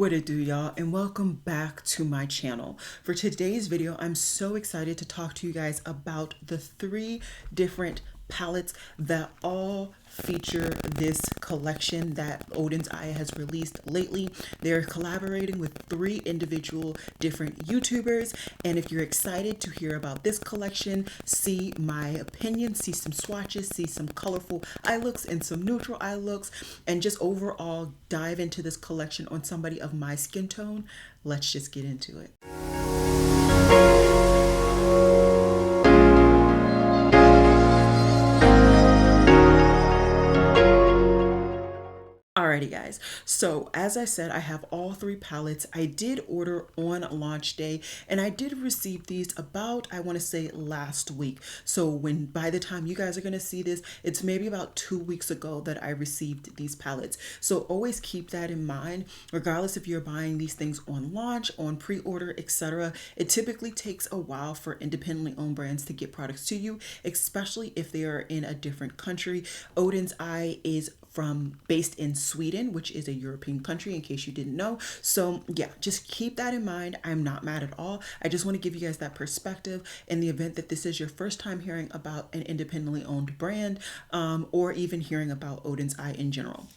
What it do, y'all, and welcome back to my channel. For today's video, I'm so excited to talk to you guys about the three different palettes that all feature this collection that Odens has released lately. They're collaborating with three individual different YouTubers, and if you're excited to hear about this collection, see my opinion, see some swatches, see some colorful eye looks and some neutral eye looks, and just overall dive into this collection on somebody of my skin tone, let's just get into it. Alrighty guys, so as I said, I have all three palettes. I did order on launch day and I did receive these about, I want to say last week. So by the time you guys are going to see this, it's maybe about 2 weeks ago that I received these palettes. So always keep that in mind, regardless if you're buying these things on launch, on pre-order, etc. It typically takes a while for independently owned brands to get products to you, especially if they are in a different country. Odens is based in Sweden, which is a European country, in case you didn't know. So yeah, just keep that in mind. I'm not mad at all. I just want to give you guys that perspective in the event that this is your first time hearing about an independently owned brand, or even hearing about Odens in general.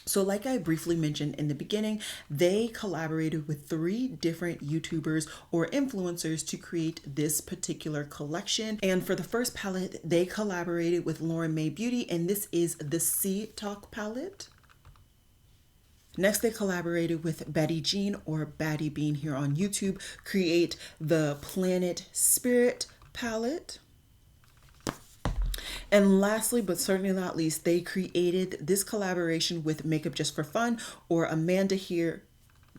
So like I briefly mentioned in the beginning, they collaborated with three different YouTubers or influencers to create this particular collection. And for the first palette, they collaborated with Lauren May Beauty, and this is the Sea Talk palette. Next, they collaborated with Betty Jean, or Batty Bean here on YouTube, create the Planet Spirit palette. And lastly, but certainly not least, they created this collaboration with Makeup Just for Fun, or Amanda here.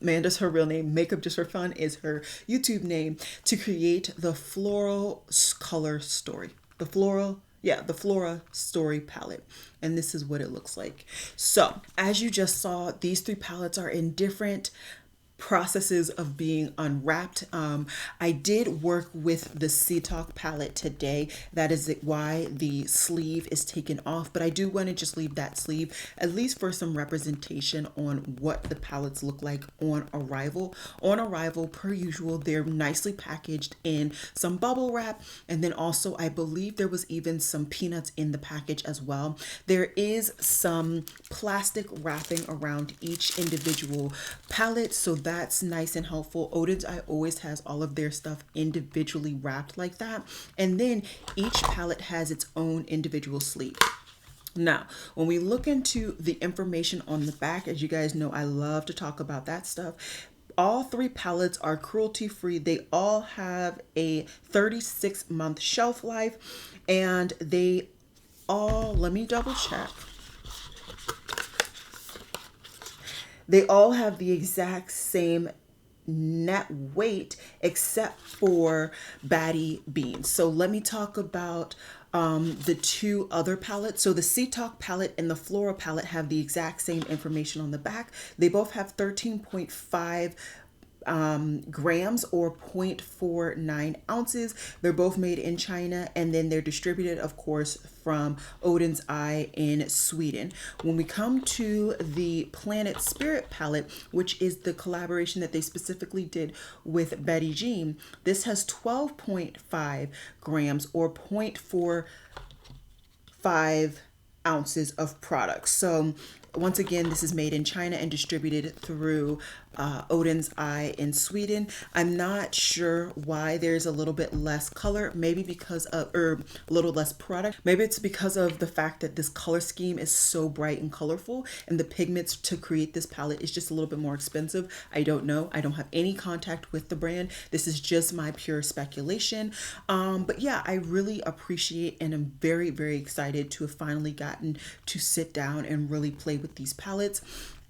Amanda's her real name. Makeup Just for Fun is her YouTube name, to create the Floral Color Story. The Flora Story palette. And this is what it looks like. So as you just saw, these three palettes are in different processes of being unwrapped. I did work with the Sea Talk palette today. That is why the sleeve is taken off, but I do want to just leave that sleeve at least for some representation on what the palettes look like on arrival. On arrival, per usual, they're nicely packaged in some bubble wrap, and then also I believe there was even some peanuts in the package as well. There is some plastic wrapping around each individual palette, so that's nice and helpful. Odens always has all of their stuff individually wrapped like that. And then each palette has its own individual sleeve. Now, when we look into the information on the back, as you guys know, I love to talk about that stuff. All three palettes are cruelty-free. They all have a 36-month shelf life, and they all, let me double check. They all have the exact same net weight except for Batty Bean. So let me talk about the two other palettes. So the Sea Talk palette and the Flora palette have the exact same information on the back. They both have 13.5 grams or 0.49 ounces. They're both made in China, and then they're distributed, of course, from Odens in Sweden. When we come to the Planet Spirit palette, which is the collaboration that they specifically did with Betty Jean, this has 12.5 grams or 0.45 ounces of product. So once again, this is made in China and distributed through Odens in Sweden. I'm not sure why there's a little bit less color, maybe because of, or a little less product. Maybe it's because of the fact that this color scheme is so bright and colorful, and the pigments to create this palette is just a little bit more expensive. I don't know. I don't have any contact with the brand. This is just my pure speculation. But yeah, I really appreciate and I'm very, very excited to have finally gotten to sit down and really play with these palettes.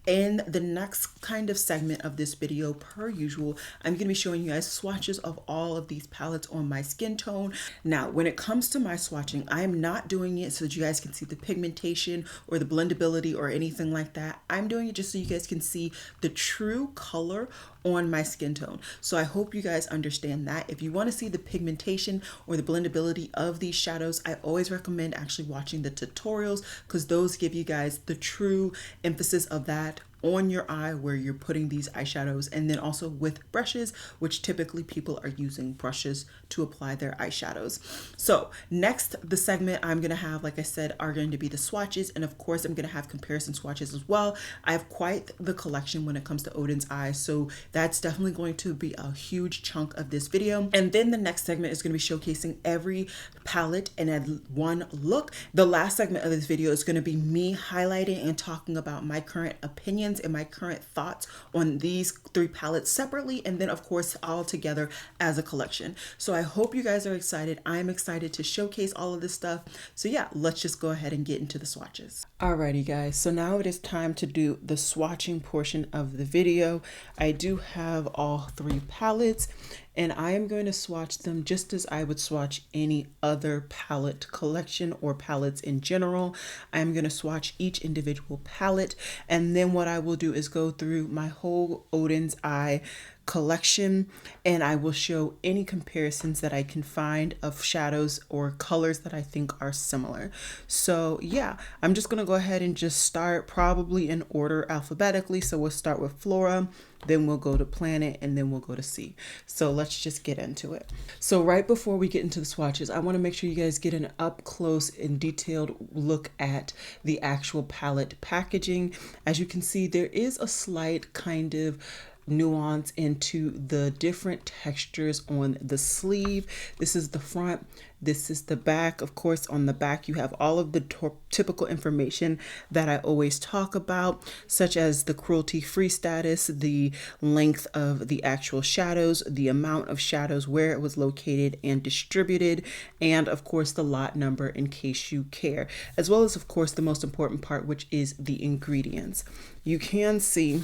In the next kind of segment of this video, per usual, I'm going to be showing you guys swatches of all of these palettes on my skin tone. Now, when it comes to my swatching, I am not doing it so that you guys can see the pigmentation or the blendability or anything like that. I'm doing it just so you guys can see the true color on my skin tone. So I hope you guys understand that. If you want to see the pigmentation or the blendability of these shadows, I always recommend actually watching the tutorials, because those give you guys the true emphasis of that on your eye where you're putting these eyeshadows, and then also with brushes, which typically people are using brushes to apply their eyeshadows. So next, the segment I'm gonna have, like I said, are going to be the swatches, and of course I'm gonna have comparison swatches as well. I have quite the collection when it comes to Odens eyes, so that's definitely going to be a huge chunk of this video. And then the next segment is going to be showcasing every palette in a one look. The last segment of this video is going to be me highlighting and talking about my current opinions and my current thoughts on these three palettes separately, and then of course all together as a collection. So I hope you guys are excited. I'm excited to showcase all of this stuff. So yeah, let's just go ahead and get into the swatches. Alrighty guys, so now it is time to do the swatching portion of the video. I do have all three palettes, and I am going to swatch them just as I would swatch any other palette collection or palettes in general. I'm going to swatch each individual palette, and then what I will do is go through my whole Odens eye collection, and I will show any comparisons that I can find of shadows or colors that I think are similar. So yeah, I'm just gonna go ahead and just start probably in order alphabetically. So we'll start with Flora, then we'll go to Planet, and then we'll go to C. So let's just get into it. So right before we get into the swatches, I want to make sure you guys get an up close and detailed look at the actual palette packaging. As you can see, there is a slight kind of nuance into the different textures on the sleeve. This is the front, this is the back. Of course, on the back you have all of the typical information that I always talk about, such as the cruelty-free status, the length of the actual shadows, the amount of shadows, where it was located and distributed, and of course the lot number in case you care, as well as of course the most important part, which is the ingredients. You can see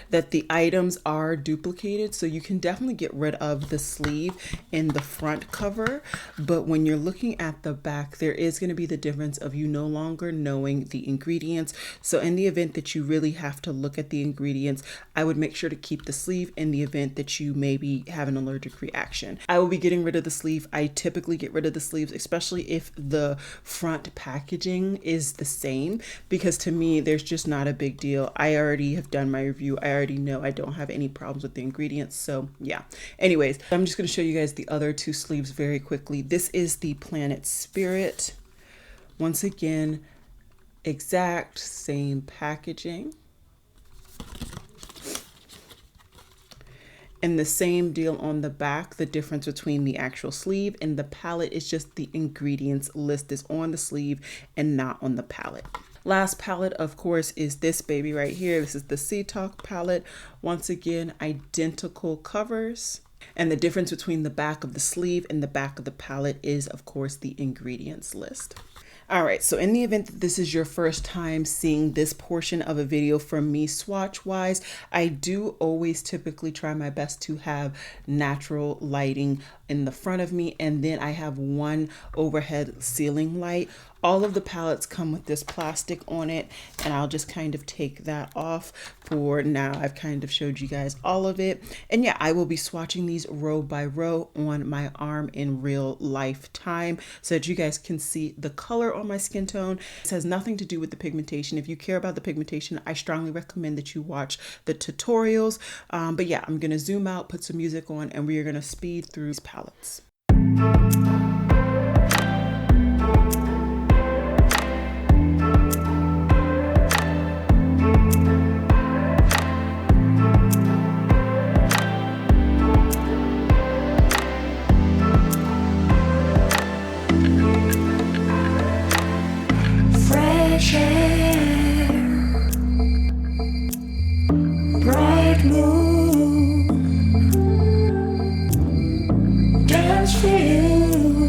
that the items are duplicated, so you can definitely get rid of the sleeve in the front cover, but when you're looking at the back, there is going to be the difference of you no longer knowing the ingredients. So in the event that you really have to look at the ingredients, I would make sure to keep the sleeve in the event that you maybe have an allergic reaction. I will be getting rid of the sleeve. I typically get rid of the sleeves, especially if the front packaging is the same, because to me there's just not a big deal. I already have done my review. I already know I don't have any problems with the ingredients. So yeah, anyways, I'm just going to show you guys the other two sleeves very quickly. This is the Planet Spirit. Once again, exact same packaging. And the same deal on the back. The difference between the actual sleeve and the palette is just the ingredients list is on the sleeve and not on the palette. Last palette, of course, is this baby right here. This is the Sea Talk palette. Once again, identical covers. And the difference between the back of the sleeve and the back of the palette is, of course, the ingredients list. All right, so in the event that this is your first time seeing this portion of a video from me swatch wise, I do always typically try my best to have natural lighting in the front of me, and then I have one overhead ceiling light. All of the palettes come with this plastic on it, and I'll just kind of take that off for now. I've kind of showed you guys all of it. And yeah, I will be swatching these row by row on my arm in real life time so that you guys can see the color on my skin tone. This has nothing to do with the pigmentation. If you care about the pigmentation, I strongly recommend that you watch the tutorials. But yeah, I'm gonna zoom out, put some music on, and we are gonna speed through these palettes. Bright moon, dance for you.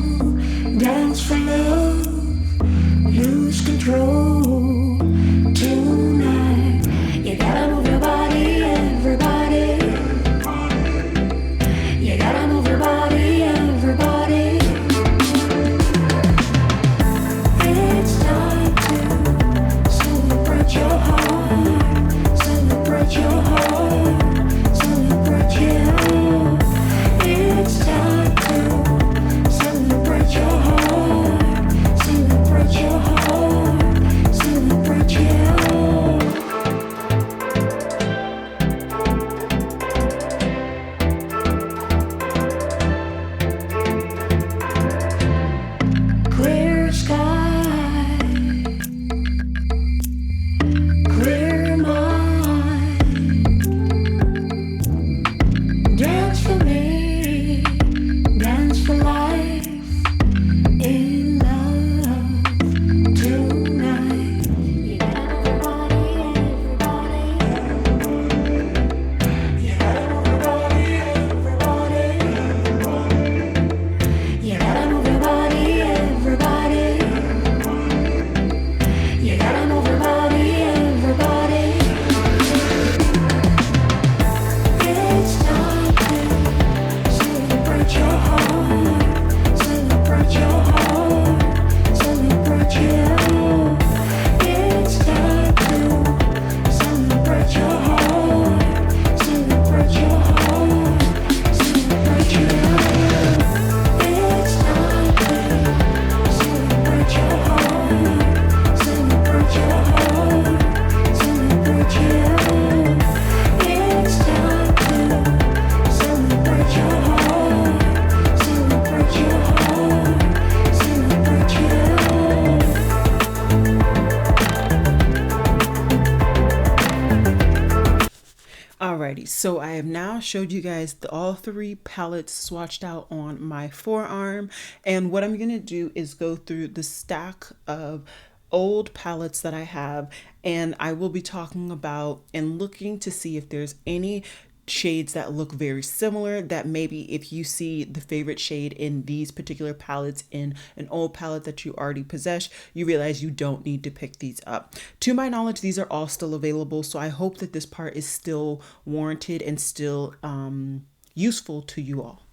Alrighty, so I have now showed you guys all three palettes swatched out on my forearm, and what I'm gonna do is go through the stack of old palettes that I have, and I will be talking about and looking to see if there's any shades that look very similar, that maybe if you see the favorite shade in these particular palettes in an old palette that you already possess, you realize you don't need to pick these up. To my knowledge, these are all still available, so I hope that this part is still warranted and still useful to you all.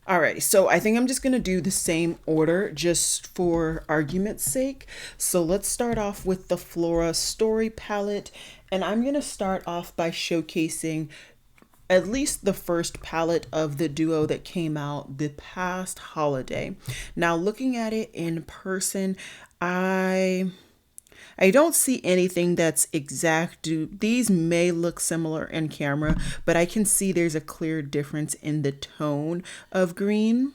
Alright, so I think I'm just going to do the same order just for argument's sake. So let's start off with the Flora Story palette, and I'm going to start off by showcasing at least the first palette of the duo that came out the past holiday. Now, looking at it in person, I don't see anything that's exact. These may look similar in camera, but I can see there's a clear difference in the tone of green.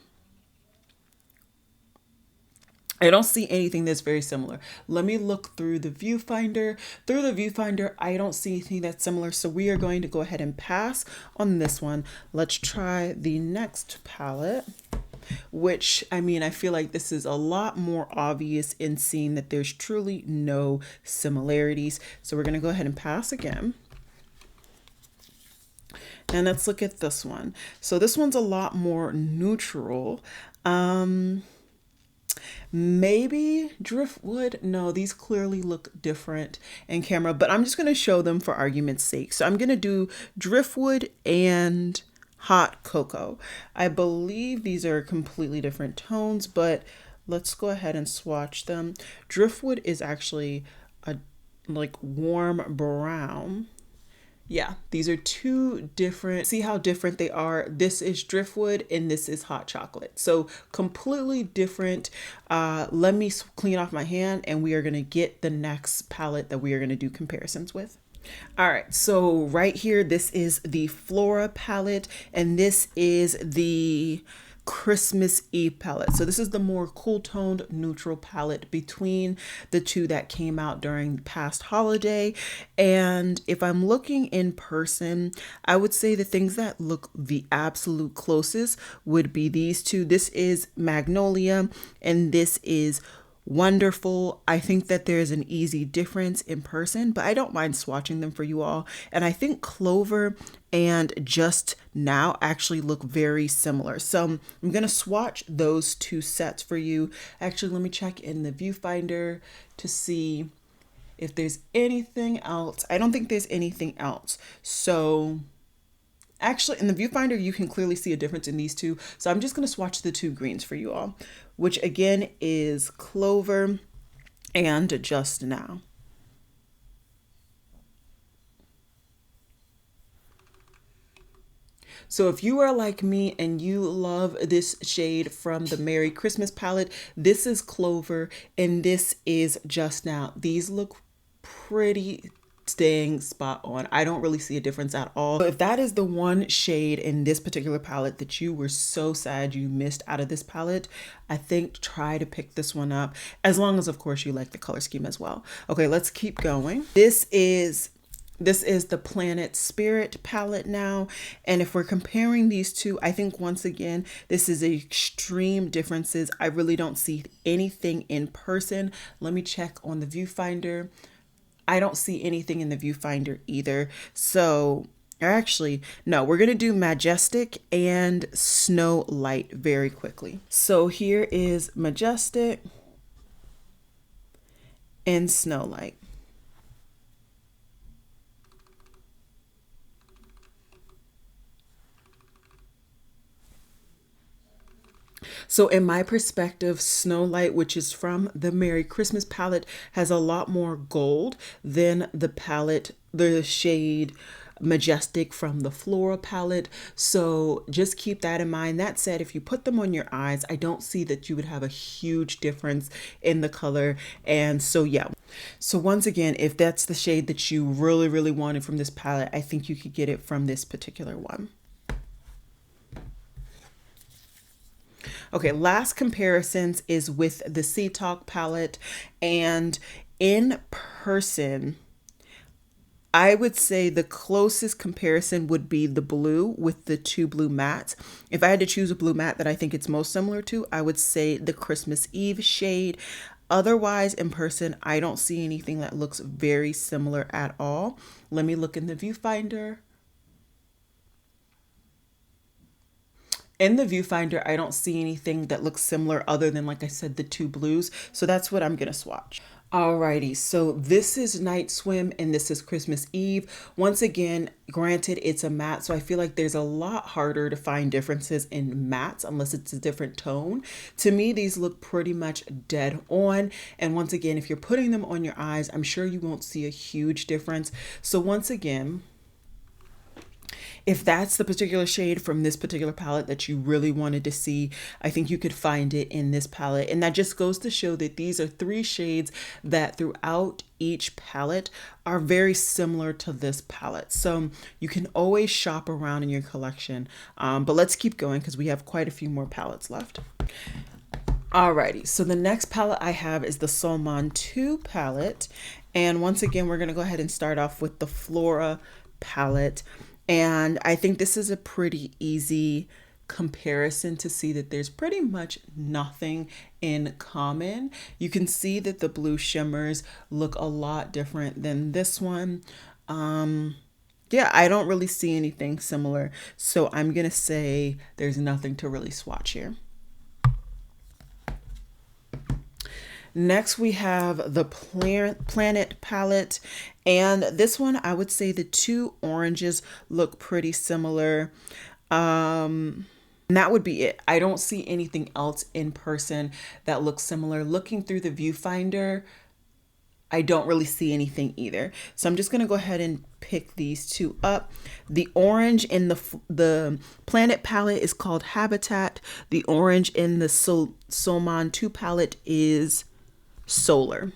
I don't see anything that's very similar. Let me look through the viewfinder. Through the viewfinder, I don't see anything that's similar. So we are going to go ahead and pass on this one. Let's try the next palette, which, I mean, I feel like this is a lot more obvious in seeing that there's truly no similarities. So we're going to go ahead and pass again. And let's look at this one. So this one's a lot more neutral. Maybe Driftwood. No, these clearly look different in camera, but I'm just going to show them for argument's sake. So I'm going to do Driftwood and Hot Cocoa. I believe these are completely different tones, but let's go ahead and swatch them. Driftwood is actually a like warm brown. Yeah, these are two different, see how different they are. This is Driftwood and this is Hot Chocolate. So completely different. Let me clean off my hand and we are gonna get the next palette that we are gonna do comparisons with. All right, so right here, this is the Flora palette and this is the Christmas Eve palette. So this is the more cool toned neutral palette between the two that came out during the past holiday. And if I'm looking in person, I would say the things that look the absolute closest would be these two. This is Magnolia and this is Wonderful. I think that there's an easy difference in person, but I don't mind swatching them for you all. And I think Clover and Just Now actually look very similar. So I'm going to swatch those two sets for you. Actually, let me check in the viewfinder to see if there's anything else. I don't think there's anything else. So actually, in the viewfinder, you can clearly see a difference in these two. So I'm just going to swatch the two greens for you all, which again is Clover and Just Now. So if you are like me and you love this shade from the Merry Christmas palette, this is Clover and this is Just Now. These look pretty staying spot on. I don't really see a difference at all. So if that is the one shade in this particular palette that you were so sad you missed out of this palette, I think try to pick this one up, as long as of course you like the color scheme as well. Okay, let's keep going. This is the Planet Spirit palette now. And if we're comparing these two, I think once again, this is extreme differences. I really don't see anything in person. Let me check on the viewfinder. I don't see anything in the viewfinder either. So actually, no, we're going to do Majestic and Snow Light very quickly. So here is Majestic and Snow Light. So in my perspective, Snow Light, which is from the Merry Christmas palette, has a lot more gold than the shade Majestic from the Flora palette. So just keep that in mind. That said, if you put them on your eyes, I don't see that you would have a huge difference in the color. And so yeah. So once again, if that's the shade that you really, really wanted from this palette, I think you could get it from this particular one. Okay, last comparisons is with the Sea Talk palette, and in person, I would say the closest comparison would be the blue with the two blue mattes. If I had to choose a blue matte that I think it's most similar to, I would say the Christmas Eve shade. Otherwise, in person, I don't see anything that looks very similar at all. Let me look in the viewfinder. In the viewfinder, I don't see anything that looks similar other than, like I said, the two blues. So that's what I'm going to swatch. Alrighty, so this is Night Swim and this is Christmas Eve. Once again, granted, it's a matte, so I feel like there's a lot harder to find differences in mattes unless it's a different tone. To me, these look pretty much dead on. And once again, if you're putting them on your eyes, I'm sure you won't see a huge difference. So once again, if that's the particular shade from this particular palette that you really wanted to see, I think you could find it in this palette. And that just goes to show that these are three shades that throughout each palette are very similar to this palette. So you can always shop around in your collection. But let's keep going because we have quite a few more palettes left. Alrighty, so the next palette I have is the Solmon 2 palette. And once again, we're going to go ahead and start off with the Flora palette. And I think this is a pretty easy comparison to see that there's pretty much nothing in common. You can see that the blue shimmers look a lot different than this one. Yeah, I don't really see anything similar. So I'm going to say there's nothing to really swatch here. Next, we have the Planet palette. And this one, I would say the two oranges look pretty similar. And that would be it. I don't see anything else in person that looks similar. Looking through the viewfinder, I don't really see anything either. So I'm just going to go ahead and pick these two up. The orange in the Planet palette is called Habitat. The orange in the Solmon 2 palette is Solar.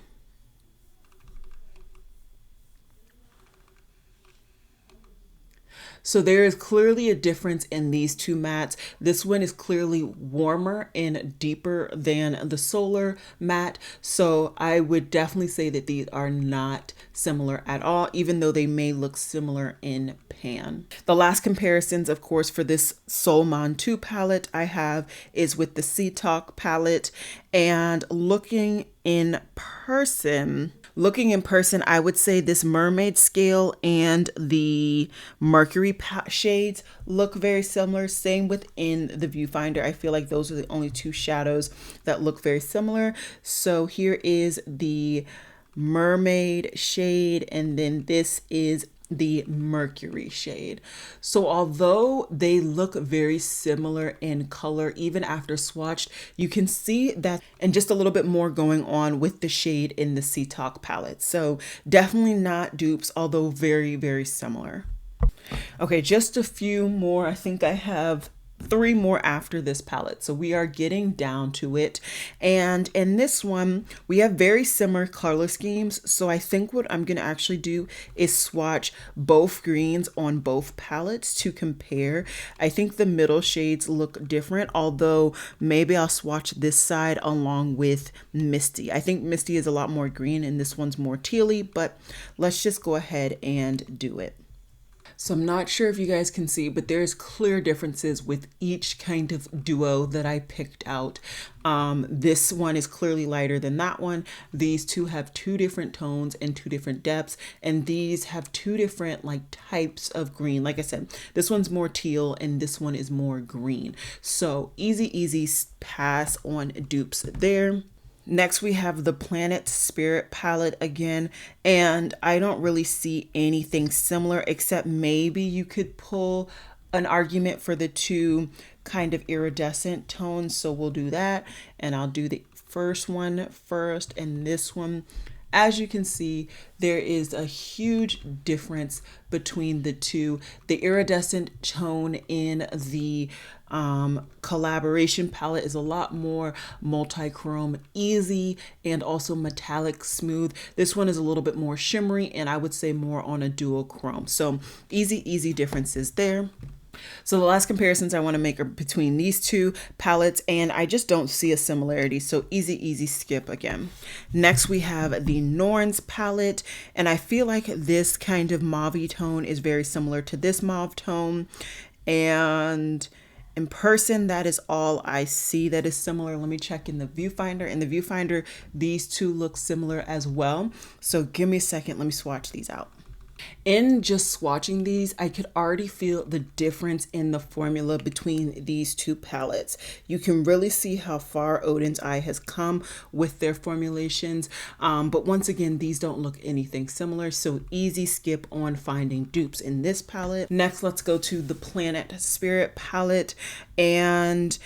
So there is clearly a difference in these two mattes. This one is clearly warmer and deeper than the Solar matte. So I would definitely say that these are not similar at all, even though they may look similar in pan. The last comparisons, of course, for this Solmon 2 palette I have is with the Sea Talk palette. And looking in person, I would say this Mermaid Scale and the Mercury shades look very similar. Same within the viewfinder. I feel like those are the only two shadows that look very similar. So here is the Mermaid shade, and then this is the Mercury shade. So although they look very similar in color, even after swatched, you can see that and just a little bit more going on with the shade in the Sea Talk palette. So definitely not dupes, although very, very similar. Okay, just a few more. I think I have 3 more after this palette, so we are getting down to it. And in this one we have very similar color schemes, so I think what I'm gonna actually do is swatch both greens on both palettes to compare. I think the middle shades look different, although maybe I'll swatch this side along with Misty. I think Misty is a lot more green and this one's more tealy, but let's just go ahead and do it. So I'm not sure if you guys can see, but there's clear differences with each kind of duo that I picked out. This one is clearly lighter than that one. These two have 2 different tones and 2 different depths, and these have 2 different like types of green. Like I said, this one's more teal and this one is more green. So easy pass on dupes there. Next, we have the Planet Spirit palette again, and I don't really see anything similar, except maybe you could pull an argument for the 2 kind of iridescent tones. So we'll do that, and I'll do the first one first and this one. As you can see, there is a huge difference between the 2. The iridescent tone in the collaboration palette is a lot more multi-chrome, easy, and also metallic smooth. This one is a little bit more shimmery, and I would say more on a dual chrome. So easy differences there. So the last comparisons I want to make are between these two palettes, and I just don't see a similarity. So easy skip again. Next we have the Norns palette, and I feel like this kind of mauve tone is very similar to this mauve tone. And in person, that is all I see that is similar. Let me check in the viewfinder. In the viewfinder, these two look similar as well. So give me a second. Let me swatch these out. In just swatching these, I could already feel the difference in the formula between these two palettes. You can really see how far Odens Eye has come with their formulations. But once again, these don't look anything similar. So easy skip on finding dupes in this palette. Next, let's go to the Planet Spirit palette. And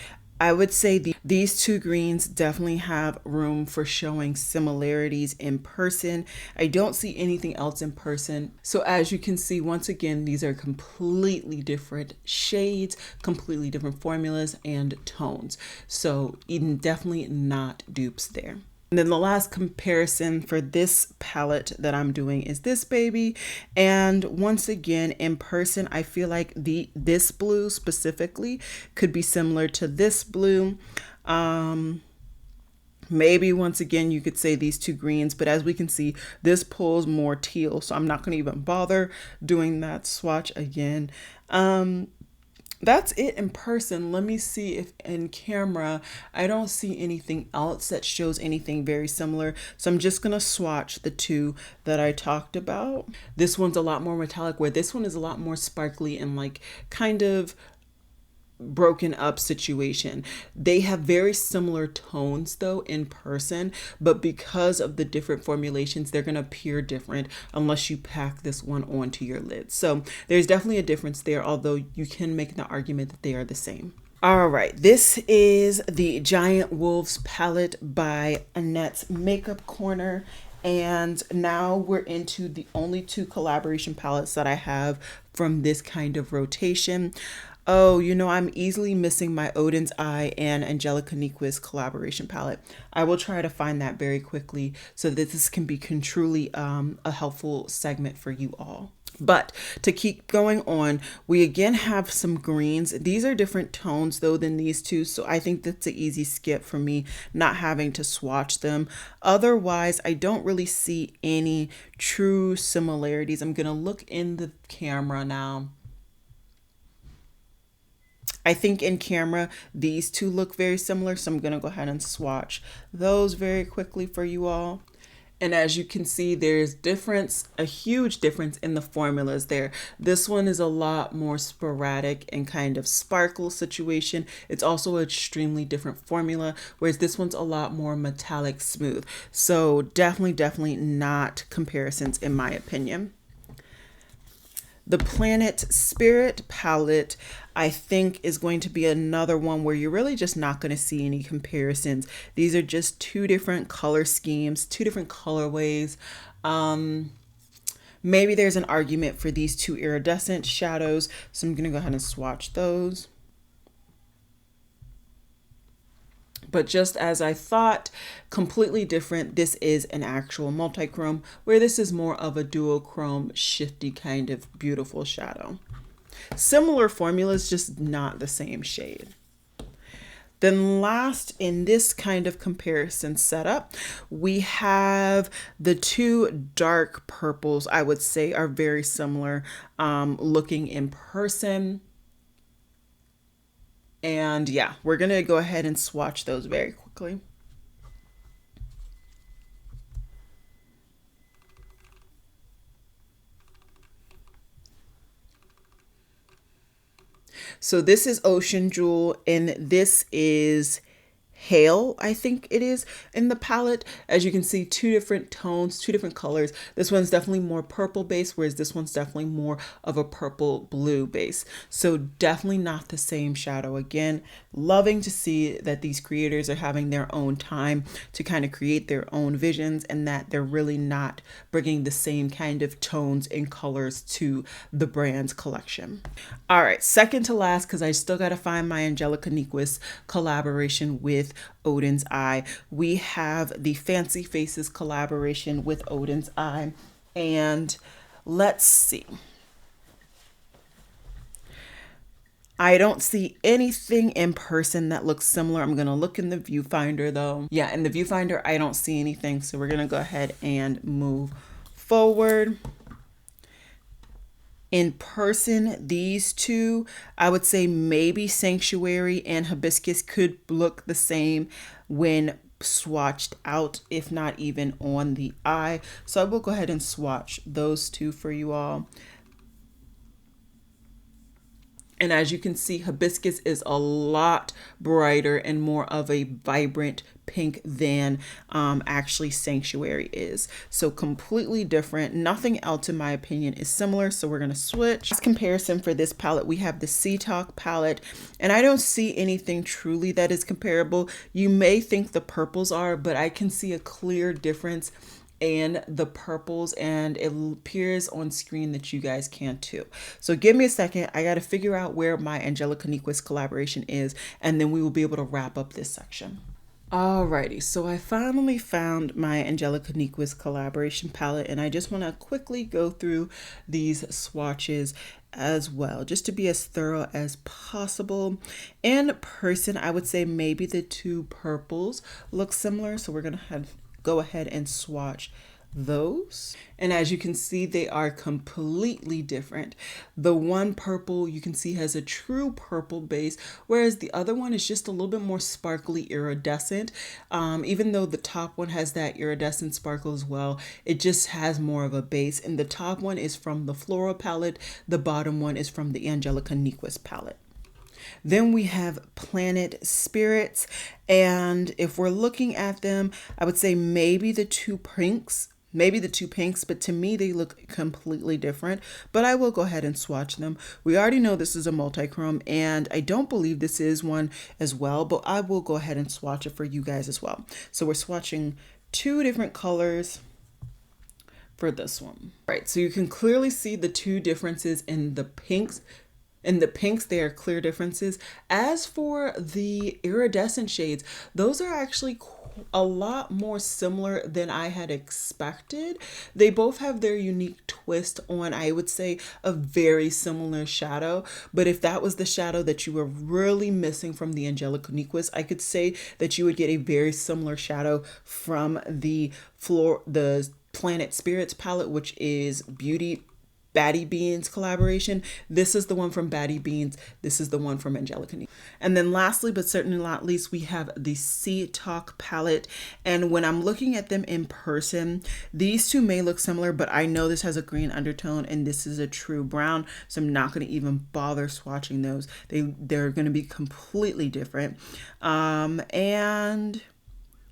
I would say these two greens definitely have room for showing similarities in person. I don't see anything else in person. So as you can see, once again, these are completely different shades, completely different formulas and tones. So even definitely not dupes there. And then the last comparison for this palette that I'm doing is this baby. And once again, in person, I feel like this blue specifically could be similar to this blue. Maybe once again, you could say these two greens, but as we can see, this pulls more teal. So I'm not going to even bother doing that swatch again. That's it in person. Let me see if in camera, I don't see anything else that shows anything very similar. So I'm just going to swatch the two that I talked about. This one's a lot more metallic, where this one is a lot more sparkly and like kind of broken up situation. They have very similar tones though in person, but because of the different formulations, they're going to appear different unless you pack this one onto your lid. So there's definitely a difference there, although you can make the argument that they are the same. All right, this is the Giant Wolves palette by Annette's Makeup Corner. And now we're into the only two collaboration palettes that I have from this kind of rotation. Oh, you know, I'm easily missing my Odens Eye and Angelica Nyquist collaboration palette. I will try to find that very quickly so that this can be truly a helpful segment for you all. But to keep going on, we again have some greens. These are different tones though than these two, so I think that's an easy skip for me, not having to swatch them. Otherwise, I don't really see any true similarities. I'm gonna look in the camera now. I think in camera, these two look very similar, so I'm gonna go ahead and swatch those very quickly for you all. And as you can see, there's a huge difference in the formulas there. This one is a lot more sporadic and kind of sparkle situation. It's also an extremely different formula, whereas this one's a lot more metallic smooth. So definitely not comparisons in my opinion. The Planet Spirit palette, I think, is going to be another one where you're really just not going to see any comparisons. These are just two different color schemes, two different colorways. Maybe there's an argument for these two iridescent shadows, so I'm going to go ahead and swatch those. But just as I thought, completely different. This is an actual multi-chrome, where this is more of a duochrome, shifty kind of beautiful shadow. Similar formulas, just not the same shade. Then last in this kind of comparison setup, we have the two dark purples, I would say are very similar looking in person. And yeah, we're going to go ahead and swatch those very quickly. So this is Ocean Jewel and this is Hail, I think it is, in the palette. As you can see, two different tones, two different colors. This one's definitely more purple base, whereas this one's definitely more of a purple blue base. So definitely not the same shadow. Again, loving to see that these creators are having their own time to kind of create their own visions and that they're really not bringing the same kind of tones and colors to the brand's collection. All right, second to last, because I still got to find my Angelica Nyquist collaboration with Odens Eye. We have the Fancy Faces collaboration with Odens Eye, and let's see. I don't see anything in person that looks similar. I'm going to look in the viewfinder though. Yeah, in the viewfinder, I don't see anything. So we're going to go ahead and move forward. In person, these two, I would say maybe Sanctuary and Hibiscus could look the same when swatched out, if not even on the eye. So I will go ahead and swatch those two for you all. And as you can see, Hibiscus is a lot brighter and more of a vibrant pink than actually Sanctuary is. So completely different. Nothing else in my opinion is similar. So we're going to switch. As comparison for this palette, we have the Sea Talk palette. And I don't see anything truly that is comparable. You may think the purples are, but I can see a clear difference and the purples, and it appears on screen that you guys can too. So give me a second. I got to figure out where my Angelica Nyquist collaboration is, and then we will be able to wrap up this section. Alrighty, so I finally found my Angelica Nyquist collaboration palette, and I just want to quickly go through these swatches as well, just to be as thorough as possible. In person, I would say maybe the two purples look similar, so we're gonna go ahead and swatch those. And as you can see, they are completely different. The one purple you can see has a true purple base, whereas the other one is just a little bit more sparkly iridescent. Even though the top one has that iridescent sparkle as well, it just has more of a base. And the top one is from the Flora palette. The bottom one is from the Angelica Nyquist palette. Then we have Planet Spirits, and if we're looking at them, I would say maybe the two pinks, but to me they look completely different. But I will go ahead and swatch them. We already know this is a multi-chrome, and I don't believe this is one as well, but I will go ahead and swatch it for you guys as well. So we're swatching two different colors for this one. Right, so you can clearly see the two differences in the pinks. In the pinks, there are clear differences. As for the iridescent shades, those are actually a lot more similar than I had expected. They both have their unique twist on, I would say, a very similar shadow. But if that was the shadow that you were really missing from the Angelica Nyquist, I could say that you would get a very similar shadow from the Planet Spirits palette, which is Baddie Beans collaboration. This is the one from Baddie Beans. This is the one from Angelica Nyquist. And then lastly, but certainly not least, we have the Sea Talk palette. And when I'm looking at them in person, these two may look similar, but I know this has a green undertone and this is a true brown. So I'm not going to even bother swatching those. They're going to be completely different. And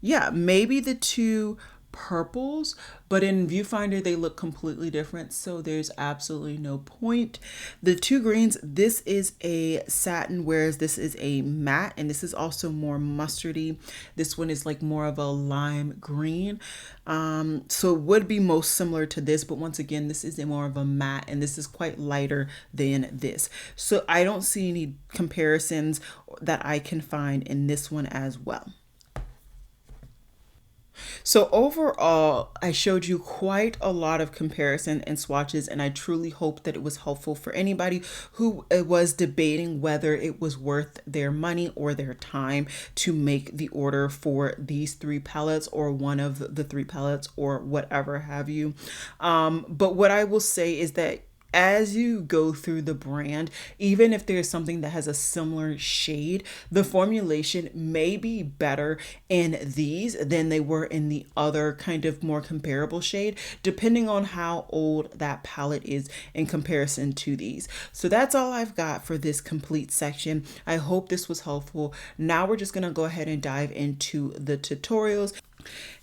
yeah, maybe the two purples, but in viewfinder they look completely different, so there's absolutely no point. The two greens, this is a satin, whereas this is a matte, and this is also more mustardy. This one is like more of a lime green, so it would be most similar to this, but once again this is more of a matte, and this is quite lighter than this, so I don't see any comparisons that I can find in this one as well. So overall, I showed you quite a lot of comparison and swatches, and I truly hope that it was helpful for anybody who was debating whether it was worth their money or their time to make the order for these three palettes or one of the three palettes or whatever have you. But what I will say is that as you go through the brand, even if there's something that has a similar shade, the formulation may be better in these than they were in the other kind of more comparable shade, depending on how old that palette is in comparison to these. So that's all I've got for this complete section. I hope this was helpful. Now we're just gonna go ahead and dive into the tutorials.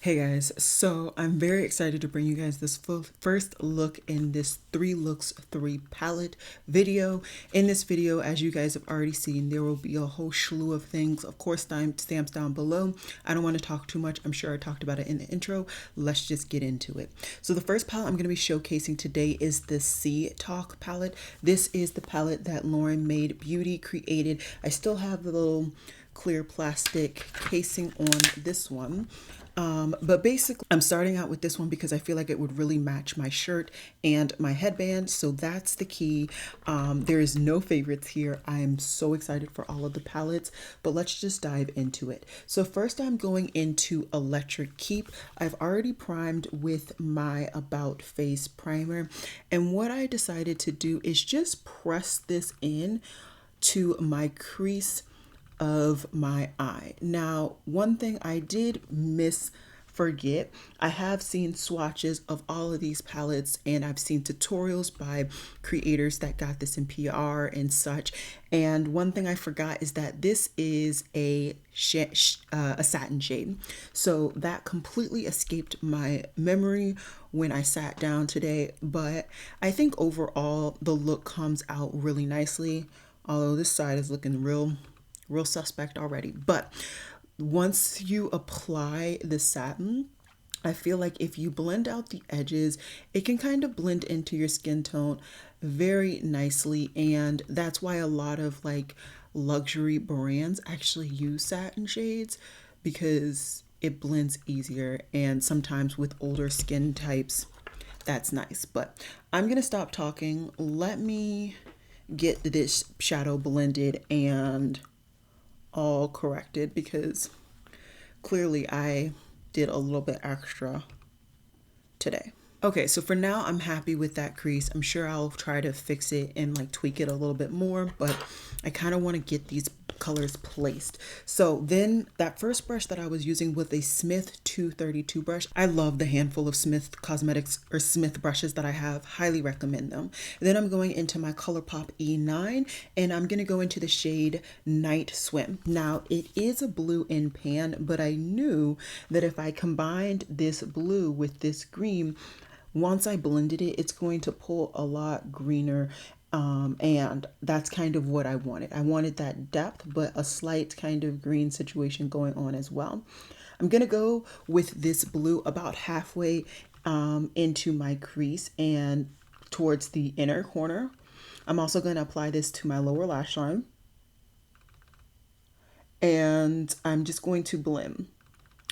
Hey guys, so I'm very excited to bring you guys this first look in this 3 looks 3 palette video. In this video, as you guys have already seen, there will be a whole slew of things, of course, timestamps down below. I don't want to talk too much. I'm sure I talked about it in the intro. Let's just get into it. So the first palette I'm going to be showcasing today is the Sea Talk palette. This is the palette that Lauren Made Beauty created. I still have the little clear plastic casing on this one. But basically I'm starting out with this one because I feel like it would really match my shirt and my headband. So that's the key. There is no favorites here. I am so excited for all of the palettes, but let's just dive into it. So first I'm going into Electric Keep. I've already primed with my About Face primer. And what I decided to do is just press this in to my crease of my eye. Now, one thing I did forget, I have seen swatches of all of these palettes and I've seen tutorials by creators that got this in PR and such. And one thing I forgot is that this is a satin shade. So that completely escaped my memory when I sat down today. But I think overall the look comes out really nicely. Although this side is looking real suspect already. But once you apply the satin, I feel like if you blend out the edges, it can kind of blend into your skin tone very nicely. And that's why a lot of like luxury brands actually use satin shades, because it blends easier. And sometimes with older skin types, that's nice. But I'm gonna stop talking. Let me get this shadow blended and all corrected, because clearly I did a little bit extra today. Okay, so for now I'm happy with that crease. I'm sure I'll try to fix it and like tweak it a little bit more, but I kind of want to get these colors placed. So then that first brush that I was using with a Smith 232 brush, I love the handful of Smith Cosmetics or Smith brushes that I have, highly recommend them. Then I'm going into my ColourPop E9 and I'm going to go into the shade Night Swim. Now it is a blue in pan, but I knew that if I combined this blue with this green, once I blended it, it's going to pull a lot greener. And that's kind of what I wanted. I wanted that depth, but a slight kind of green situation going on as well. I'm going to go with this blue about halfway into my crease and towards the inner corner. I'm also going to apply this to my lower lash line. And I'm just going to blend.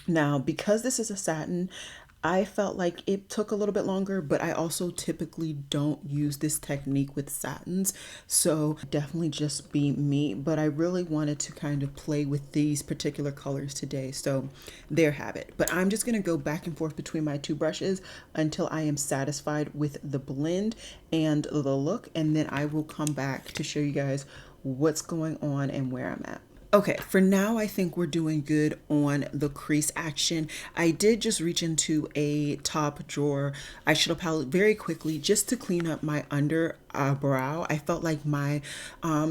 Now, because this is a satin, I felt like it took a little bit longer, but I also typically don't use this technique with satins. So definitely just be me, but I really wanted to kind of play with these particular colors today. So there have it. But I'm just going to go back and forth between my two brushes until I am satisfied with the blend and the look. And then I will come back to show you guys what's going on and where I'm at. Okay, for now, I think we're doing good on the crease action. I did just reach into a top drawer eyeshadow palette very quickly just to clean up my under brow. I felt like my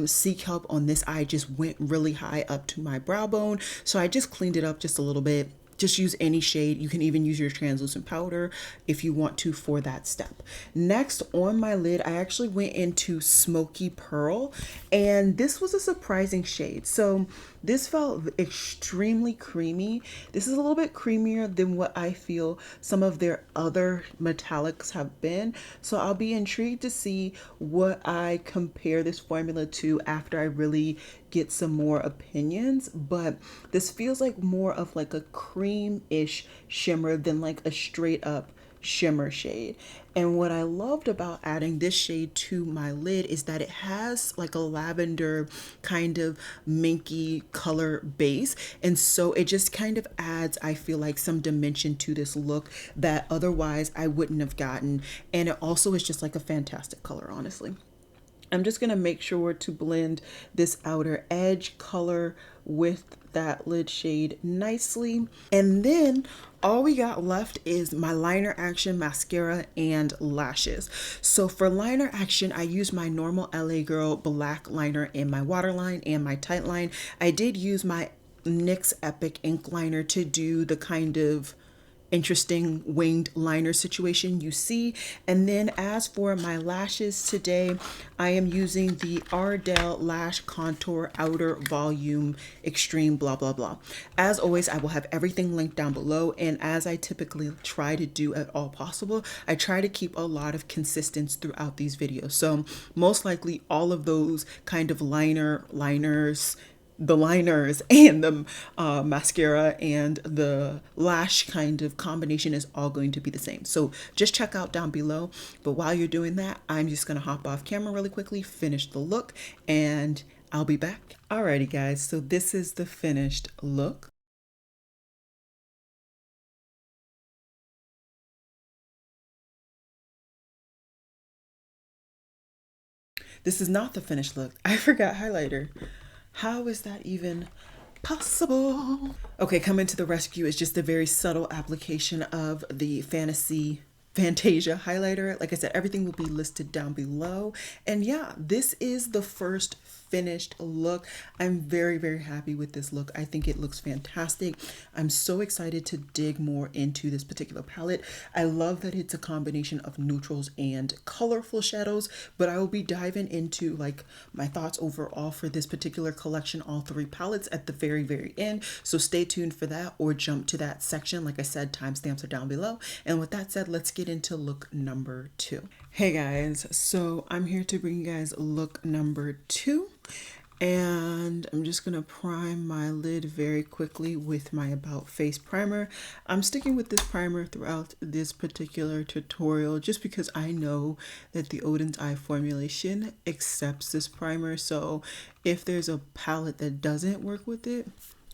C cup on this eye just went really high up to my brow bone. So I just cleaned it up just a little bit. Just use any shade. You can even use your translucent powder if you want to for that step. Next, on my lid, I actually went into Smoky Pearl, and this was a surprising shade. So this felt extremely creamy. This is a little bit creamier than what I feel some of their other metallics have been. So I'll be intrigued to see what I compare this formula to after I really get some more opinions. But this feels like more of like a cream-ish shimmer than like a straight up shimmer shade. And what I loved about adding this shade to my lid is that it has like a lavender kind of minky color base, and so it just kind of adds, I feel like, some dimension to this look that otherwise I wouldn't have gotten. And it also is just like a fantastic color, honestly. I'm just going to make sure to blend this outer edge color with that lid shade nicely. And then all we got left is my liner action, mascara, and lashes. So for liner action, I used my normal LA Girl black liner in my waterline and my tight line. I did use my NYX Epic ink liner to do the kind of interesting winged liner situation you see. And then as for my lashes today, I am using the Ardell Lash Contour Outer Volume Extreme blah blah blah. As always, I will have everything linked down below, and as I typically try to do at all possible, I try to keep a lot of consistency throughout these videos. So most likely all of those kind of liners, the liners and the mascara and the lash kind of combination is all going to be the same. So just check out down below. But while you're doing that, I'm just going to hop off camera really quickly, finish the look, and I'll be back. Alrighty guys, so this is the finished look. This is not the finished look. I forgot highlighter. How is that even possible? Okay, coming to the rescue is just a very subtle application of the Fantasia highlighter. Like I said, everything will be listed down below. And yeah, this is the first finished look. I'm very, very happy with this look. I think it looks fantastic. I'm so excited to dig more into this particular palette. I love that it's a combination of neutrals and colorful shadows, but I will be diving into like my thoughts overall for this particular collection, all three palettes, at the very, very end. So stay tuned for that, or jump to that section. Like I said, timestamps are down below. And with that said, let's get into look number 2. Hey guys, so I'm here to bring you guys look number 2. And I'm just going to prime my lid very quickly with my About Face primer. I'm sticking with this primer throughout this particular tutorial just because I know that the Odens eye formulation accepts this primer. So if there's a palette that doesn't work with it,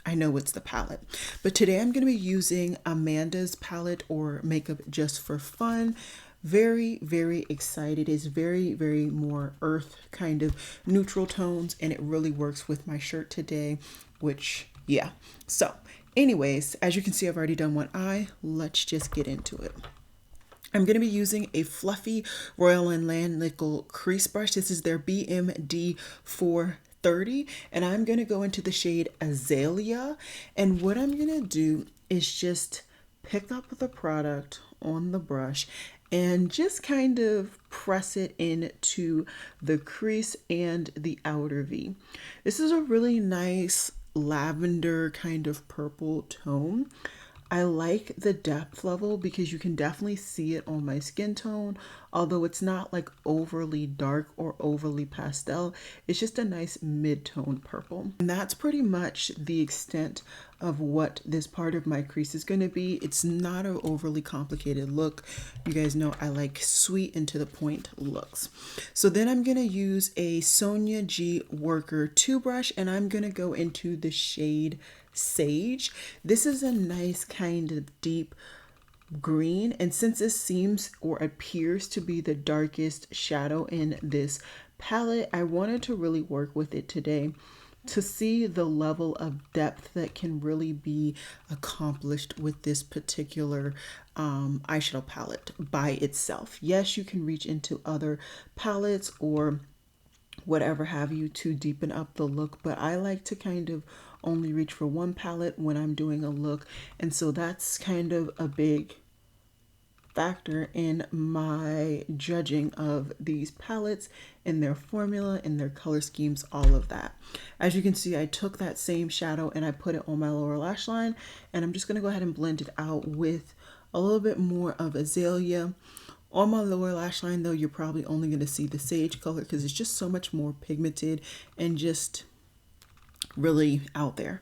I know it's the palette. But today I'm going to be using Amanda's palette, or Makeup Just for Fun. Very, very excited. It's very, very more earth kind of neutral tones, and it really works with my shirt today, which, yeah. So anyways, as you can see, I've already done one eye. Let's just get into it. I'm going to be using a fluffy Royal & Langnickel crease brush. This is their BMD 430, and I'm going to go into the shade Azalea. And what I'm going to do is just pick up the product on the brush and just kind of press it into the crease and the outer V. This is a really nice lavender kind of purple tone. I like the depth level because you can definitely see it on my skin tone, although it's not like overly dark or overly pastel. It's just a nice mid-tone purple. And that's pretty much the extent of what this part of my crease is going to be. It's not an overly complicated look. You guys know I like sweet and to the point looks. So then I'm going to use a Sonia G Worker 2 brush, and I'm going to go into the shade Sage. This is a nice kind of deep green, and since this seems or appears to be the darkest shadow in this palette, I wanted to really work with it today to see the level of depth that can really be accomplished with this particular eyeshadow palette by itself. Yes, you can reach into other palettes or whatever have you to deepen up the look, but I like to kind of only reach for one palette when I'm doing a look, and so that's kind of a big factor in my judging of these palettes and their formula and their color schemes, all of that. As you can see, I took that same shadow and I put it on my lower lash line, and I'm just going to go ahead and blend it out with a little bit more of Azalea. On my lower lash line though, you're probably only going to see the sage color because it's just so much more pigmented and just really out there.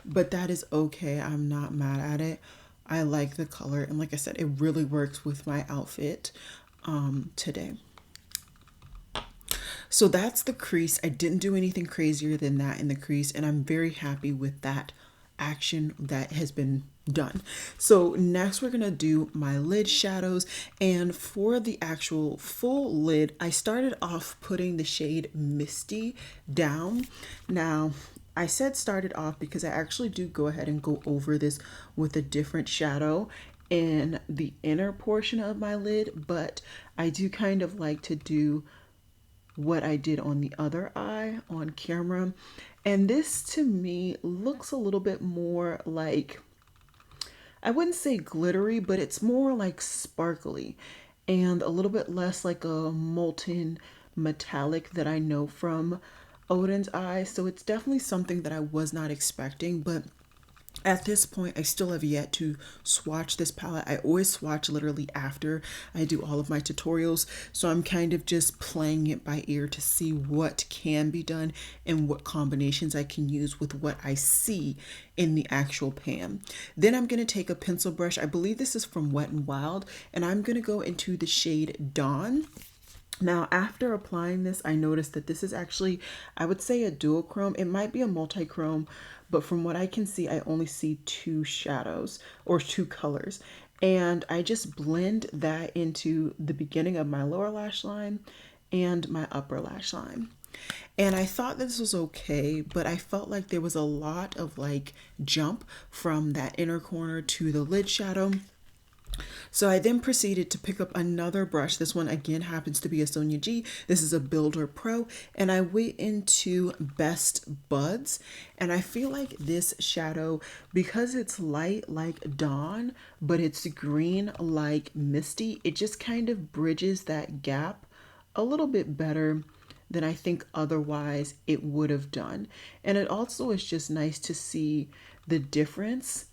But that is okay. I'm not mad at it. I like the color, and like I said, it really works with my outfit today. So that's the crease. I didn't do anything crazier than that in the crease, and I'm very happy with that action that has been done. So next we're gonna do my lid shadows, and for the actual full lid, I started off putting the shade Misty down. Now I said started off because I actually do go ahead and go over this with a different shadow in the inner portion of my lid, but I do kind of like to do what I did on the other eye on camera. And this to me looks a little bit more like, I wouldn't say glittery, but it's more like sparkly and a little bit less like a molten metallic that I know from Odens eye. So it's definitely something that I was not expecting, but At this point, I still have yet to swatch this palette. I always swatch literally after I do all of my tutorials. So I'm kind of just playing it by ear to see what can be done and what combinations I can use with what I see in the actual pan. Then I'm going to take a pencil brush. I believe this is from Wet n Wild, and I'm going to go into the shade Dawn. Now, after applying this, I noticed that this is actually, I would say, a duochrome. It might be a multi-chrome, but from what I can see, I only see two shadows or two colors. And I just blend that into the beginning of my lower lash line and my upper lash line. And I thought this was okay, but I felt like there was a lot of like jump from that inner corner to the lid shadow. So I then proceeded to pick up another brush. This one again happens to be a Sonia G. This is a Builder Pro, and I went into Best Buds, and I feel like this shadow, because it's light like Dawn, but it's green like Misty, it just kind of bridges that gap a little bit better than I think otherwise it would have done. And it also is just nice to see the difference,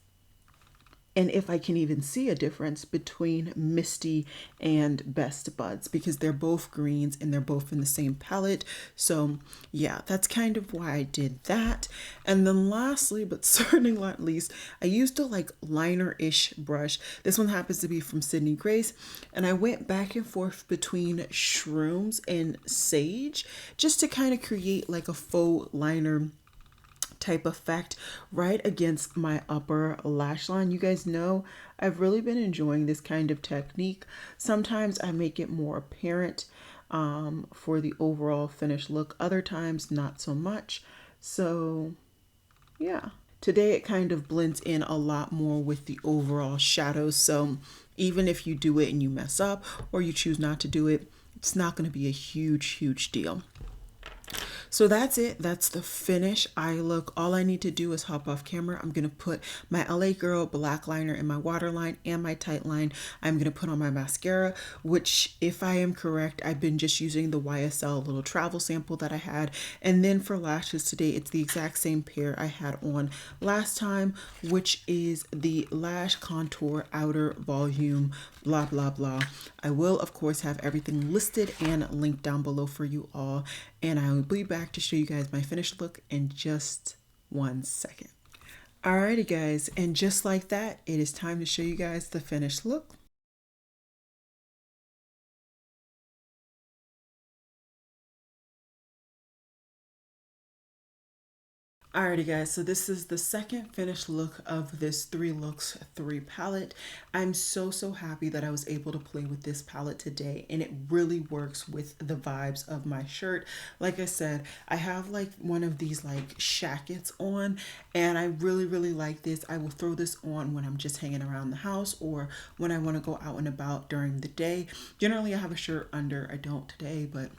and if I can even see a difference between Misty and Best Buds, because they're both greens and they're both in the same palette. So yeah, that's kind of why I did that. And then lastly, but certainly not least, I used a like liner-ish brush. This one happens to be from Sydney Grace, and I went back and forth between Shrooms and Sage just to kind of create like a faux liner type effect right against my upper lash line. You guys know I've really been enjoying this kind of technique. Sometimes I make it more apparent for the overall finished look. Other times not so much. So yeah. Today it kind of blends in a lot more with the overall shadows. So even if you do it and you mess up or you choose not to do it, it's not going to be a huge deal. So that's it. That's the finish eye look. All I need to do is hop off camera. I'm going to put my LA Girl black liner in my waterline and my tight line. I'm going to put on my mascara, which, if I am correct, I've been just using the YSL little travel sample that I had. And then for lashes today, it's the exact same pair I had on last time, which is the Lash Contour Outer Volume blah blah. I will of course have everything listed and linked down below for you all, and I will be back to show you guys my finished look in just 1 second. Alrighty guys, and just like that, it is time to show you guys the finished look. Alrighty guys, so this is the second finished look of this 3 Looks 3 palette. I'm so happy that I was able to play with this palette today, and it really works with the vibes of my shirt. Like I said, I have like one of these like shackets on, and I really like this. I will throw this on when I'm just hanging around the house or when I want to go out and about during the day. Generally I have a shirt under. I don't today, but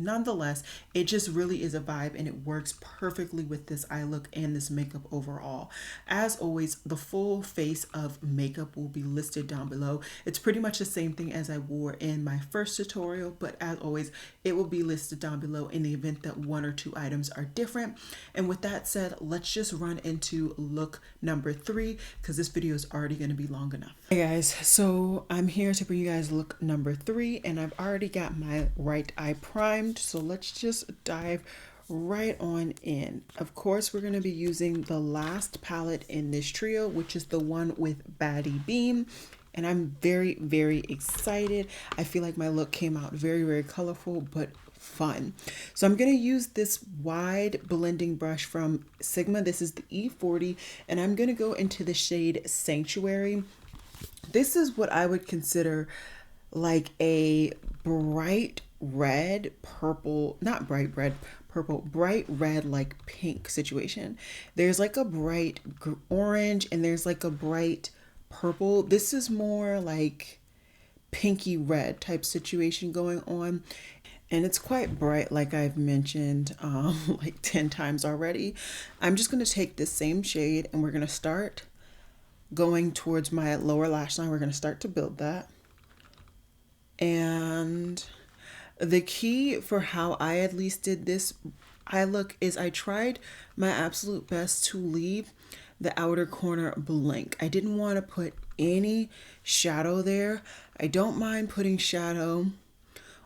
nonetheless, it just really is a vibe, and it works perfectly with this eye look and this makeup overall. As always, the full face of makeup will be listed down below. It's pretty much the same thing as I wore in my first tutorial, but as always, it will be listed down below in the event that 1 or 2 items are different. And with that said, let's just run into look number 3, because this video is already going to be long enough. Hey guys, so I'm here to bring you guys look number 3, and I've already got my right eye primed. So let's just dive right on in. Of course, we're going to be using the last palette in this trio, which is the one with Baddie Beam. And I'm very excited. I feel like my look came out very colorful, but fun. So I'm going to use this wide blending brush from Sigma. This is the E40, and I'm going to go into the shade Sanctuary. This is what I would consider like a bright red purple, not bright red purple, bright red like pink situation. There's like a bright orange and there's like a bright purple. This is more like pinky red type situation going on, and it's quite bright, like I've mentioned like 10 times already. I'm just going to take this same shade and we're going to start going towards my lower lash line. We're going to start to build that. And the key for how I at least did this eye look is I tried my absolute best to leave the outer corner blank. I didn't want to put any shadow there. I don't mind putting shadow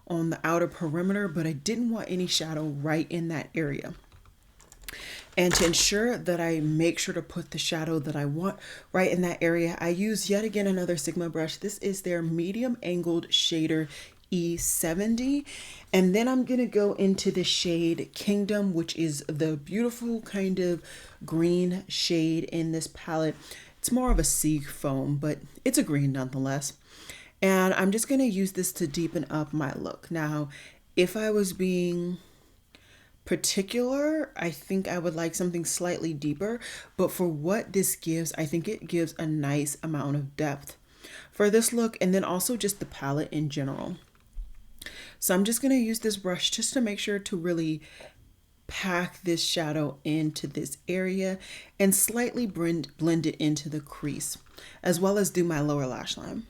on the outer perimeter, but I didn't want any shadow right in that area. And to ensure that I make sure to put the shadow that I want right in that area, I use yet again another Sigma brush. This is their medium angled shader E70. And then I'm going to go into the shade Kingdom, which is the beautiful kind of green shade in this palette. It's more of a sea foam, but it's a green nonetheless. And I'm just going to use this to deepen up my look. Now, if I was being particular, I think I would like something slightly deeper, but for what this gives, I think it gives a nice amount of depth for this look, and then also just the palette in general. So I'm just going to use this brush just to make sure to really pack this shadow into this area and slightly blend it into the crease, as well as do my lower lash line.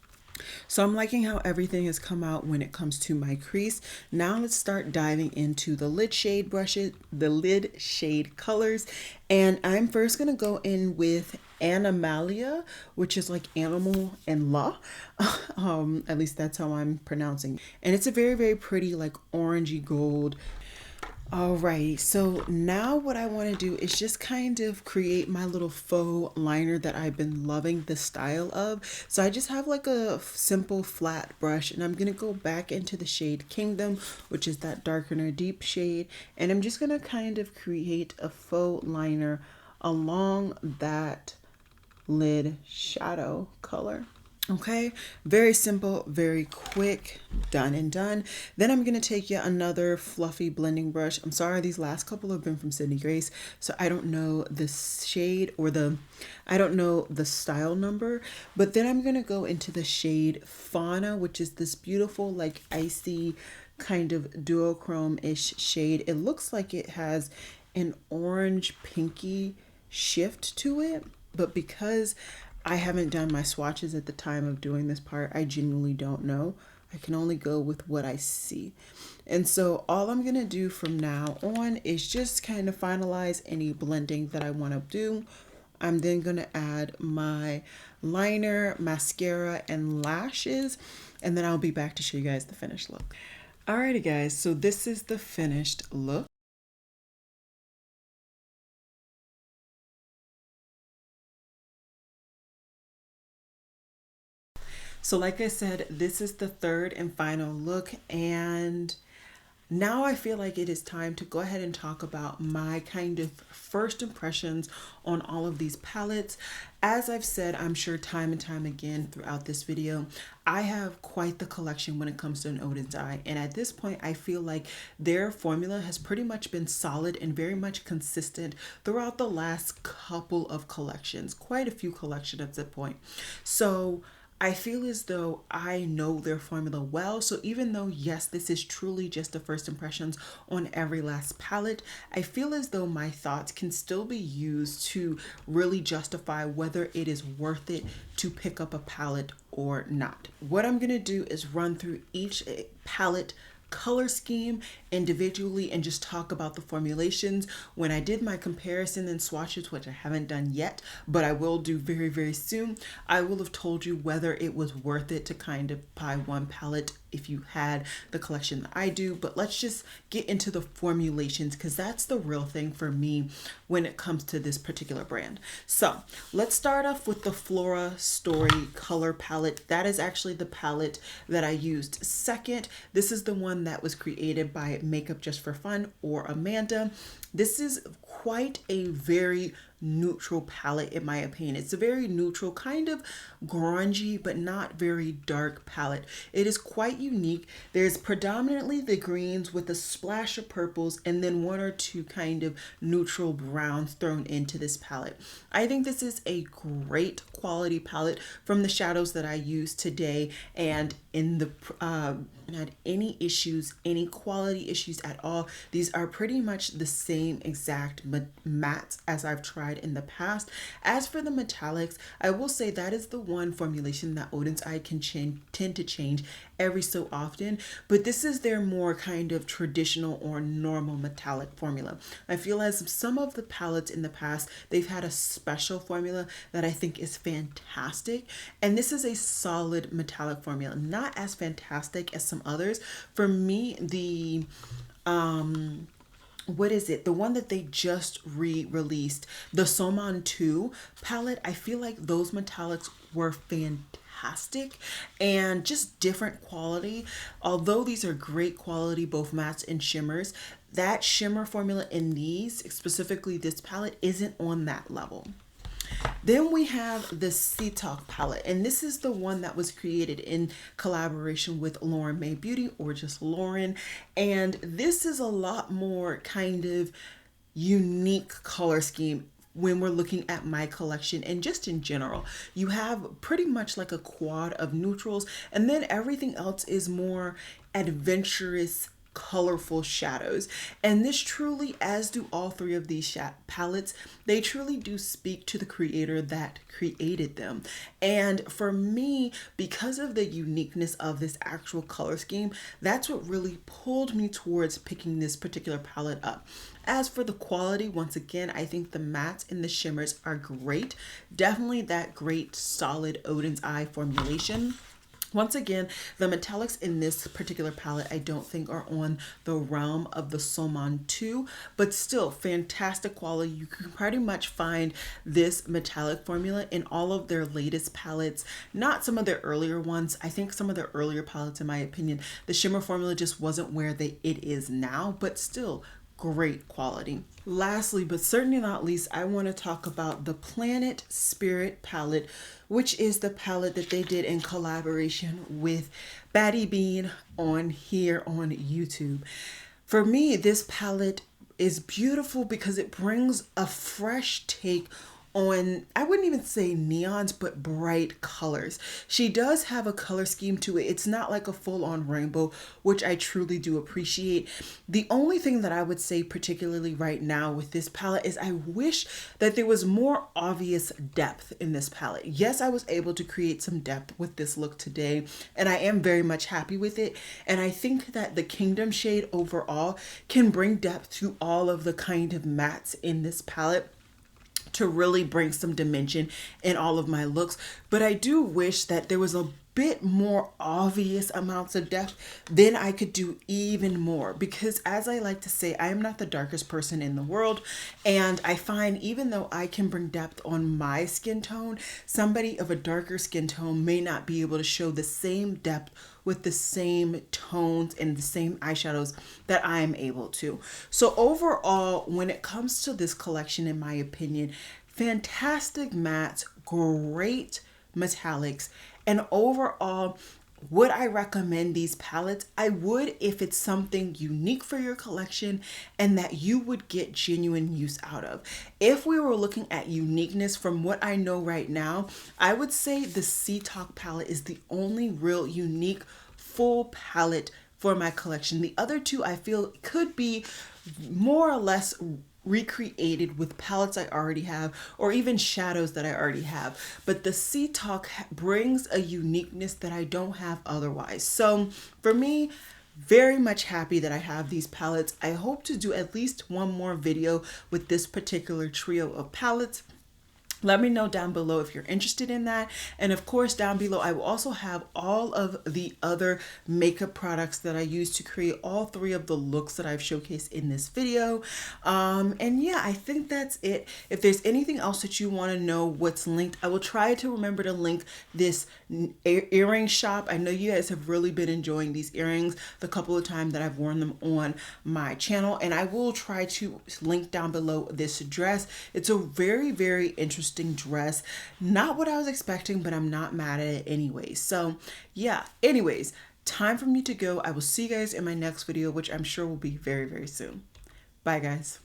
So I'm liking how everything has come out when it comes to my crease. Now let's start diving into the lid shade brushes, the lid shade colors. And I'm first going to go in with Animalia, which is like animal and la. At least that's how I'm pronouncing. And it's a very, very pretty like orangey gold. Alrighty, so now what I want to do is just kind of create my little faux liner that I've been loving the style of. So I just have like a simple flat brush, and I'm going to go back into the shade Kingdom, which is that darker deep shade. And I'm just going to kind of create a faux liner along that lid shadow color. Okay, very simple, very quick, done and done. Then I'm going to take yet another fluffy blending brush. I'm sorry, these last couple have been from Sydney Grace, so I don't know the shade or I don't know the style number, but then I'm going to go into the shade Fauna, which is this beautiful, like icy kind of duochrome-ish shade. It looks like it has an orange pinky shift to it, but because I haven't done my swatches at the time of doing this part, I genuinely don't know. I can only go with what I see. And so all I'm going to do from now on is just kind of finalize any blending that I want to do. I'm then going to add my liner, mascara, and lashes, and then I'll be back to show you guys the finished look. Alrighty guys, so this is the finished look. So like I said, this is the third and final look, and now I feel like it is time to go ahead and talk about my kind of first impressions on all of these palettes. As I've said, I'm sure time and time again throughout this video, I have quite the collection when it comes to an Odens eye. And at this point, I feel like their formula has pretty much been solid and very much consistent throughout the last couple of collections, quite a few collections at this point. So I feel as though I know their formula well. So even though, yes, this is truly just the first impressions on every last palette, I feel as though my thoughts can still be used to really justify whether it is worth it to pick up a palette or not. What I'm going to do is run through each palette color scheme individually and just talk about the formulations. When I did my comparison and swatches, which I haven't done yet, but I will do very, very soon, I will have told you whether it was worth it to kind of buy one palette if you had the collection that I do. But let's just get into the formulations, because that's the real thing for me when it comes to this particular brand. So let's start off with the Flora Story color palette. That is actually the palette that I used second. This is the one that was created by Makeup Just for Fun, or Amanda. This is quite a very neutral palette in my opinion. It's a very neutral, kind of grungy, but not very dark palette. It is quite unique. There's predominantly the greens with a splash of purples and then one or two kind of neutral browns thrown into this palette. I think this is a great quality palette from the shadows that I used today, and in the not any issues, any quality issues at all. These are pretty much the same exact mattes as I've tried tried in the past. As for the metallics, I will say that is the one formulation that Odens Eye can tend to change every so often, but this is their more kind of traditional or normal metallic formula. I feel as some of the palettes in the past, they've had a special formula that I think is fantastic, and this is a solid metallic formula, not as fantastic as some others. For me, the what is it? The one that they just re-released, the Soman 2 palette, I feel like those metallics were fantastic and just different quality. Although these are great quality, both mattes and shimmers, that shimmer formula in these, specifically this palette, isn't on that level. Then we have the Sea Talk palette, and this is the one that was created in collaboration with Lauren May Beauty, or just Lauren. And this is a lot more kind of unique color scheme when we're looking at my collection and just in general. You have pretty much like a quad of neutrals, and then everything else is more adventurous, colorful shadows. And this truly, as do all three of these palettes, they truly do speak to the creator that created them. And for me, because of the uniqueness of this actual color scheme, that's what really pulled me towards picking this particular palette up. As for the quality, once again, I think the mattes and the shimmers are great. Definitely that great solid Odens Eye formulation. Once again, the metallics in this particular palette I don't think are on the realm of the Soman 2, but still fantastic quality. You can pretty much find this metallic formula in all of their latest palettes, not some of their earlier ones. I think some of their earlier palettes, in my opinion, the shimmer formula just wasn't where it is now, but still great quality. Lastly, but certainly not least, I want to talk about the Planet Spirit palette, which is the palette that they did in collaboration with Baddie Bean on here on YouTube. For me, this palette is beautiful because it brings a fresh take on, I wouldn't even say neons, but bright colors. She does have a color scheme to it. It's not like a full-on rainbow, which I truly do appreciate. The only thing that I would say particularly right now with this palette is I wish that there was more obvious depth in this palette. Yes, I was able to create some depth with this look today, and I am very much happy with it. And I think that the Kingdom shade overall can bring depth to all of the kind of mattes in this palette to really bring some dimension in all of my looks. But I do wish that there was a bit more obvious amounts of depth, then I could do even more, because as I like to say, I am not the darkest person in the world, and I find even though I can bring depth on my skin tone, somebody of a darker skin tone may not be able to show the same depth with the same tones and the same eyeshadows that I am able to. So overall, when it comes to this collection, in my opinion, fantastic mattes, great metallics, and overall, would I recommend these palettes? I would if it's something unique for your collection and that you would get genuine use out of. If we were looking at uniqueness from what I know right now, I would say the Sea Talk palette is the only real unique full palette for my collection. The other two I feel could be more or less recreated with palettes I already have, or even shadows that I already have, but the Sea Talk brings a uniqueness that I don't have otherwise. So for me, very much happy that I have these palettes. I hope to do at least one more video with this particular trio of palettes. Let me know down below if you're interested in that. And of course, down below, I will also have all of the other makeup products that I use to create all three of the looks that I've showcased in this video. And yeah, I think that's it. If there's anything else that you want to know what's linked, I will try to remember to link this earring shop. I know you guys have really been enjoying these earrings the couple of times that I've worn them on my channel. And I will try to link down below this dress. It's a very, very interesting dress. Not what I was expecting, but I'm not mad at it anyway. So yeah, anyways, time for me to go. I will see you guys in my next video, which I'm sure will be very, very soon. Bye guys.